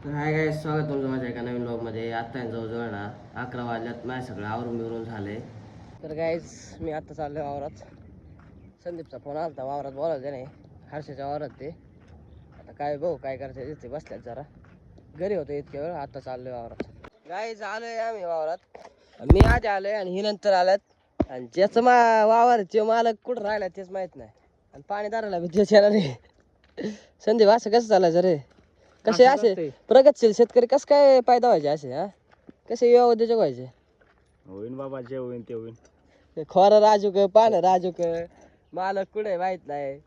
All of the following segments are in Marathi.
तर हाय काय स्वागत तुमचं माझ्या एका नवीन ब्लॉगमध्ये. आत्ता जवळजवळ ना 11 वाजल्यात. माझं सगळं आवरून बिवरून झालंय. तर गाईज मी आत्ता चाललोय वावरात. संदीपचा फोन आला होता वावरात बोलायचं नाही, हर्षाच्या वावरात ते. आता काय भाऊ काय करायचं ते बसल्यात जरा. घरी होतो इतक्या वेळ, आत्ता चाललोय वावरात. गाईज आलोय आम्ही वावरात. मी आधी आलोय आणि ही नंतर आल्यात. आणि ज्याचं वावर जे मालक कुठं राहिला तेच माहित नाही. आणि पाणी दाराला बी तेच येणार नाही. संदीप असं कसं चालायचं रे? कसे असे प्रगतशील शेतकरी कस काय फायदा व्हायचे असे? हा कसे उद्योजक व्हायचे? होईन बाबा, जे होईन ते होईन. खोर राजूक पान राजूक मालक कुठे माहित नाही.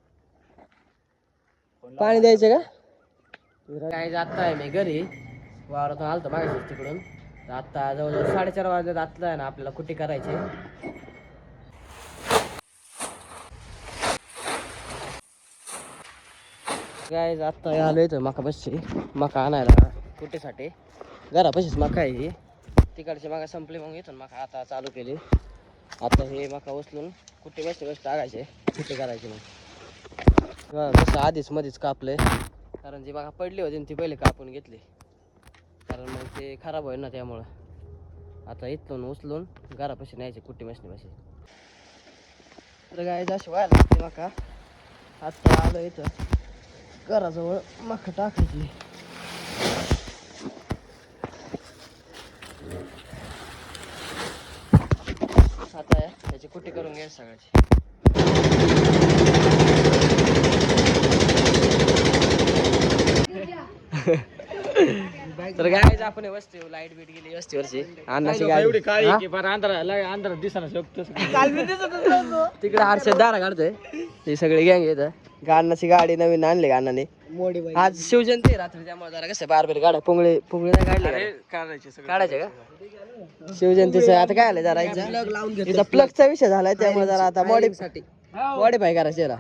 पाणी द्यायचं का? काय जात आहे मी घरी वावरातून आलतो मागाशी तिकडून. तर आता जवळजवळ 4:30 वाजले. आतलं आहे ना आपल्याला कुठे करायची. काय आता आलोय तर मका बसची मका आणायला कुठेसाठी. घरापाशीच मका आहे ही. तिकडची मका संपली मग इथून मका आता चालू केली. आता हे मका उचलून कुठे बसते टाकायचे, कुठे करायचे. मग कसं आधीच मध्येच कापले, कारण जी मका पडली होती ती पहिले कापून घेतली, कारण मग ते खराब होईल ना. त्यामुळं आता इथून उचलून घरापाशी न्यायचे कुठे मशनीपाशी. तर काय अशी व्हायला लागते मका. आता आलं इथं घराजवळ मका टाकायची. आता त्याची कुट्टी करून घ्यायची सगळ्याची. तर काय आपण वस्ती लाईट बीट गेली वस्तीवरची. अन्नाची गाडी तिकडे हर्षद दारा काढतोय. ही सगळी गँग येत. गाण्याची गाडी नवीन आणली गाण्याने. आज शिवजयंती रात्री, त्यामुळे जरा कसं बारबेर गाड्या पुंगळे नाही काढले. काढायचे का शिवजयंतीचं? आता काय आलं जरा इथं प्लगचा विषय झालाय, त्यामुळे जरा आता मॉडिफाय करायचे ना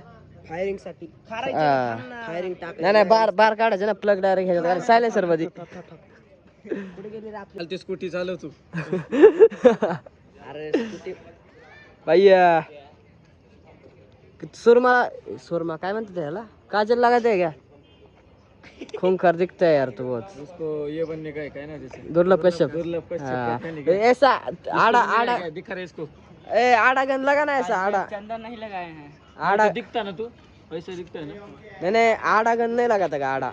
फायरिंग साठी. नाही नाही बार काढायचे ना, प्लग डायरेक्ट ह्याच्यात सायलेन्सर मध्ये. स्कूटी चालवतो. अरे स्कूटी भैया सुरमा काय म्हणतात त्याला? काजल लगाते है क्या? खूंखार दिखता है यार तू बहुत. उसको ये बनने का है, काय ना दुर्लभ कश्यप. ऐसा आड़ा आड़ा दिखा रहा इसको. ए आड़ा गन लगा ना, ऐसा आड़ा चंदन नहीं लगाए हैं. आड़ा दिखता ना तू, वैसे दिखता है ना. नाही आड़ा गन नाही लागत का? आड़ा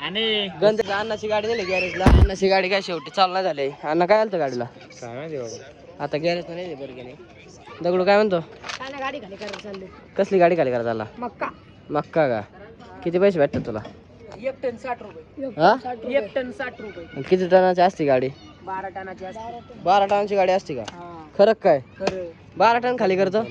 आणि गंज. अन्नाची गाडी नेली गॅरेजला. अन्नाची गाडी काय शेवटी चालू नाही झाली. अण्णा काय आलं गाडीला काय माहिती बाबा. आता गॅरेज नाही बरं गेले. दगडू काय म्हणतो? गाडी खाली करायला चालले. कसली गाडी खाली करायला? मक्का मक्का का? किती पैसे भेटतात तुला? 1 टन 60 रुपये. हा 1 टन 60 रुपये. किती टनाची असते गाडी? 12 टनाची असते. 12 टनाची गाडी असते का? हा खरं काय? खरं. 12 टन खाली करतो.